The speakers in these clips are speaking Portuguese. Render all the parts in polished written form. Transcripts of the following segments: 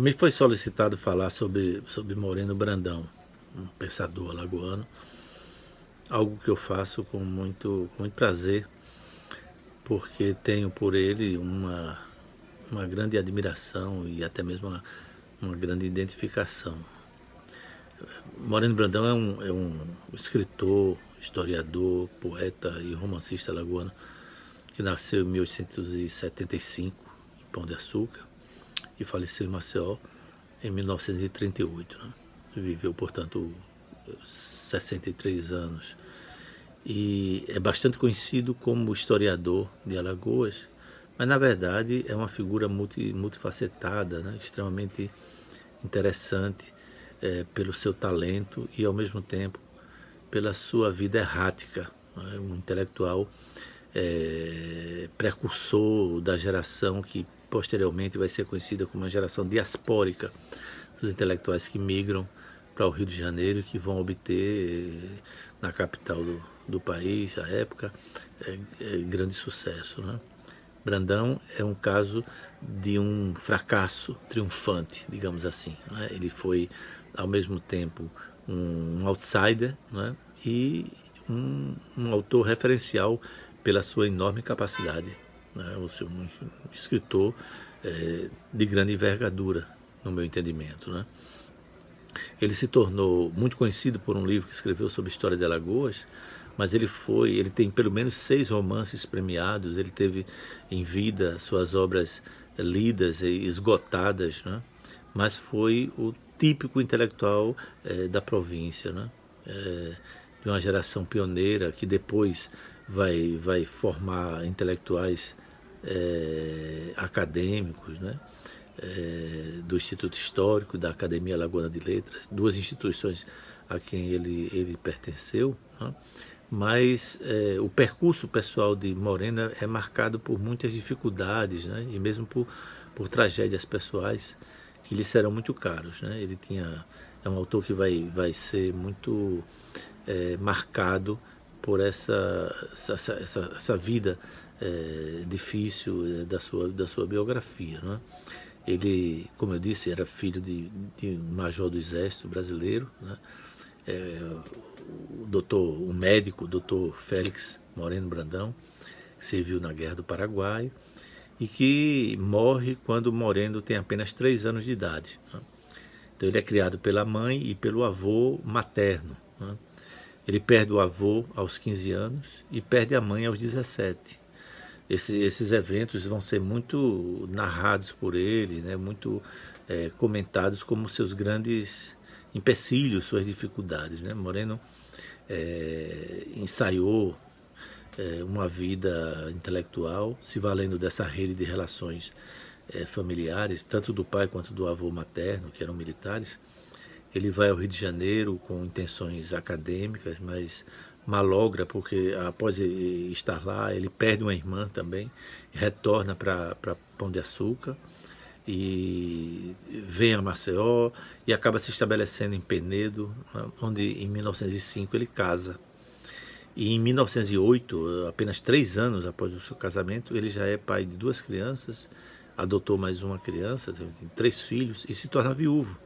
Me foi solicitado falar sobre Moreno Brandão, um pensador alagoano, algo que eu faço com muito prazer, porque tenho por ele uma grande admiração e até mesmo uma grande identificação. Moreno Brandão é um escritor, historiador, poeta e romancista alagoano que nasceu em 1875 em Pão de Açúcar e faleceu em Maceió em 1938. Né? Viveu, portanto, 63 anos. E é bastante conhecido como historiador de Alagoas, mas na verdade é uma figura multifacetada, né? Extremamente interessante pelo seu talento e ao mesmo tempo pela sua vida errática. Né? Um intelectual precursor da geração que posteriormente vai ser conhecida como a geração diaspórica dos intelectuais que migram para o Rio de Janeiro e que vão obter na capital do país, à época, grande sucesso. Né? Brandão é um caso de um fracasso triunfante, digamos assim. Né? Ele foi, ao mesmo tempo, um outsider, né? E um autor referencial pela sua enorme capacidade. Né? Um escritor de grande envergadura, no meu entendimento. Né? Ele se tornou muito conhecido por um livro que escreveu sobre a história de Alagoas, mas ele tem pelo menos 6 romances premiados, ele teve em vida suas obras lidas e esgotadas, né? Mas foi o típico intelectual da província, né? De uma geração pioneira que depois vai formar intelectuais acadêmicos, né? Do Instituto Histórico, da Academia Alagoana de Letras, 2 instituições a quem ele pertenceu, né? Mas o percurso pessoal de Moreno é marcado por muitas dificuldades, né? E mesmo por tragédias pessoais que lhe serão muito caros. Né? É um autor que vai ser muito marcado por essa vida difícil da sua biografia. Né? Ele, como eu disse, era filho de um major do Exército brasileiro, né? O médico, o doutor Félix Moreno Brandão, que serviu na Guerra do Paraguai e que morre quando Moreno tem apenas 3 anos de idade. Né? Então ele é criado pela mãe e pelo avô materno. Né? Ele perde o avô aos 15 anos e perde a mãe aos 17. Esses eventos vão ser muito narrados por ele, né? Muito comentados como seus grandes empecilhos, suas dificuldades. Né? Moreno ensaiou uma vida intelectual, se valendo dessa rede de relações familiares, tanto do pai quanto do avô materno, que eram militares. Ele vai ao Rio de Janeiro com intenções acadêmicas, mas malogra, porque após ele estar lá, ele perde uma irmã também, retorna para Pão de Açúcar e vem a Maceió e acaba se estabelecendo em Penedo, onde em 1905 ele casa. E em 1908, apenas 3 anos após o seu casamento, ele já é pai de 2 crianças, adotou mais uma criança, tem 3 filhos e se torna viúvo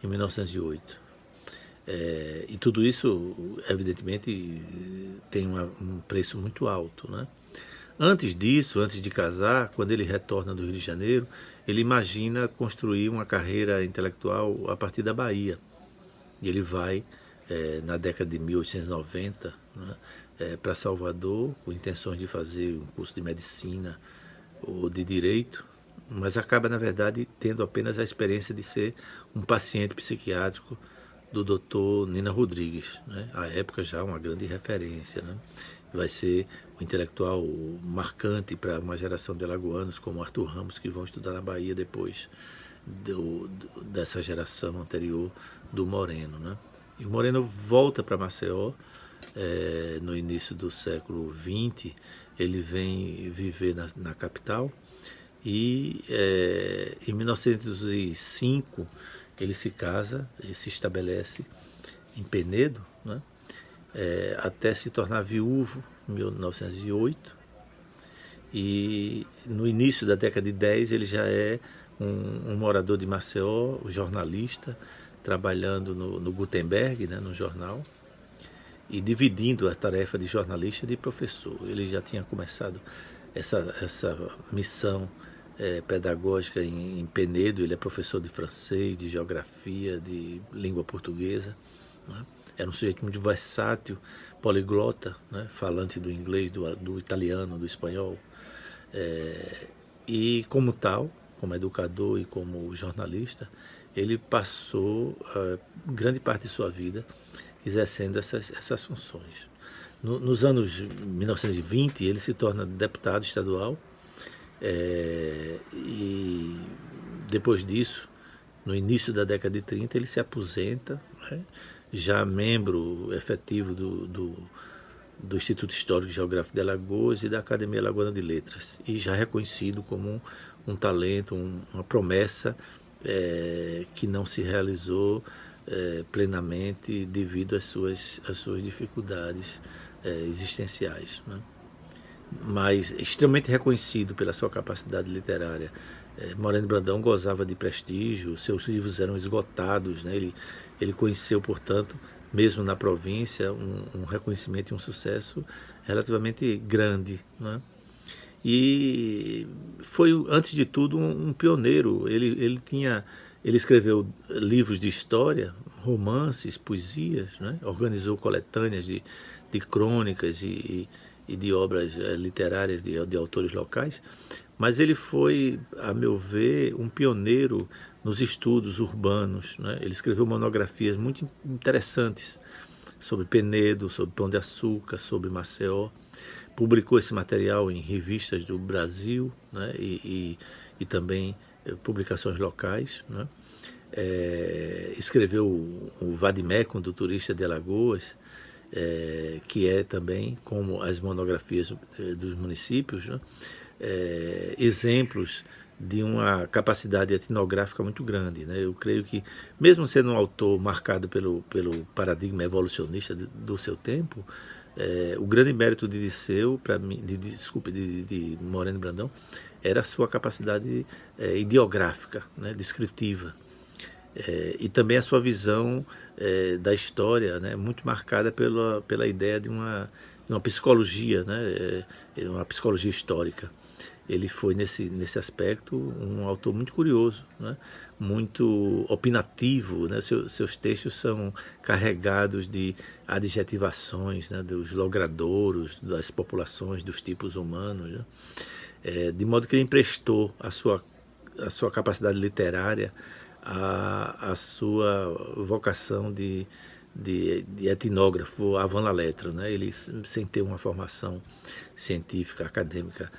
em 1908. E tudo isso, evidentemente, tem um preço muito alto. Né? Antes disso, antes de casar, quando ele retorna do Rio de Janeiro, ele imagina construir uma carreira intelectual a partir da Bahia. E ele vai, na década de 1890, né, para Salvador, com intenções de fazer um curso de medicina ou de direito, mas acaba, na verdade, tendo apenas a experiência de ser um paciente psiquiátrico do Dr. Nina Rodrigues, né? À época já uma grande referência. Né? Vai ser um intelectual marcante para uma geração de alagoanos como Arthur Ramos, que vão estudar na Bahia depois dessa geração anterior do Moreno. Né? E o Moreno volta para Maceió no início do século XX, ele vem viver na capital e em 1905 ele se casa e se estabelece em Penedo, né? Até se tornar viúvo em 1908 e no início da década de 10 ele já é um morador de Maceió, um jornalista, trabalhando no Gutenberg, né, no jornal, e dividindo a tarefa de jornalista e de professor. Ele já tinha começado essa missão pedagógica em Penedo. Ele é professor de francês, de geografia, de língua portuguesa, né? Era um sujeito muito versátil, poliglota, né? Falante do inglês, do italiano, do espanhol. E como tal, como educador e como jornalista, ele passou grande parte de sua vida exercendo essas funções. Nos anos 1920, ele se torna deputado estadual, e depois disso, no início da década de 30, ele se aposenta, né, já membro efetivo do Instituto Histórico e Geográfico de Alagoas e da Academia Alagoana de Letras, e já reconhecido como um talento, uma promessa que não se realizou plenamente devido às suas dificuldades existenciais, né? Mas extremamente reconhecido pela sua capacidade literária. Moreno Brandão gozava de prestígio, seus livros eram esgotados, né? Ele conheceu, portanto, mesmo na província, um reconhecimento e um sucesso relativamente grande, né? E foi, antes de tudo, um pioneiro. Ele escreveu livros de história, romances, poesias, né? Organizou coletâneas de crônicas e de obras literárias de autores locais, mas ele foi, a meu ver, um pioneiro nos estudos urbanos, né? Ele escreveu monografias muito interessantes sobre Penedo, sobre Pão de Açúcar, sobre Maceió. Publicou esse material em revistas do Brasil, né? E também publicações locais, né? Escreveu o Vadimécum do Turista de Alagoas, que é também, como as monografias dos municípios, né? Exemplos de uma capacidade etnográfica muito grande, né? Eu creio que, mesmo sendo um autor marcado pelo paradigma evolucionista do seu tempo, o grande mérito de Dirceu, para mim, de Moreno Brandão, era a sua capacidade ideográfica, né? Descritiva. E também a sua visão da história, né, muito marcada pela ideia de uma psicologia, né, uma psicologia histórica. Ele foi, nesse aspecto, um autor muito curioso, né, muito opinativo, né? Seus textos são carregados de adjetivações, né, dos logradouros, das populações, dos tipos humanos, né? De modo que ele emprestou a sua capacidade literária a sua vocação de etnógrafo avant la lettre, né? Ele, sem ter uma formação científica, acadêmica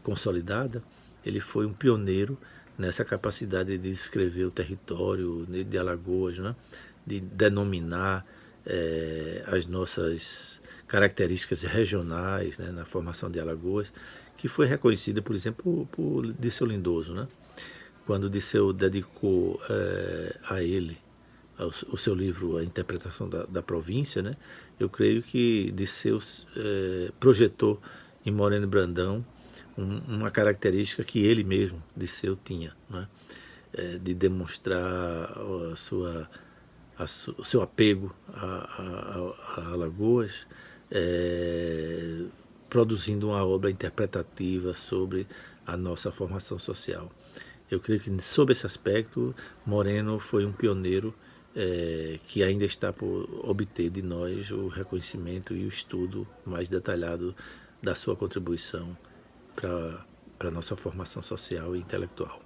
consolidada, ele foi um pioneiro nessa capacidade de descrever o território de Alagoas, né? De denominar as nossas características regionais, né? Na formação de Alagoas, que foi reconhecida, por exemplo, por Dirceu Lindoso, né? Quando Dirceu dedicou a ele o seu livro A Interpretação da Província, né? Eu creio que Dirceu projetou em Moreno Brandão uma característica que ele mesmo, Dirceu, tinha, né? De demonstrar o seu apego a Alagoas, produzindo uma obra interpretativa sobre a nossa formação social. Eu creio que, sob esse aspecto, Moreno foi um pioneiro que ainda está por obter de nós o reconhecimento e o estudo mais detalhado da sua contribuição para a nossa formação social e intelectual.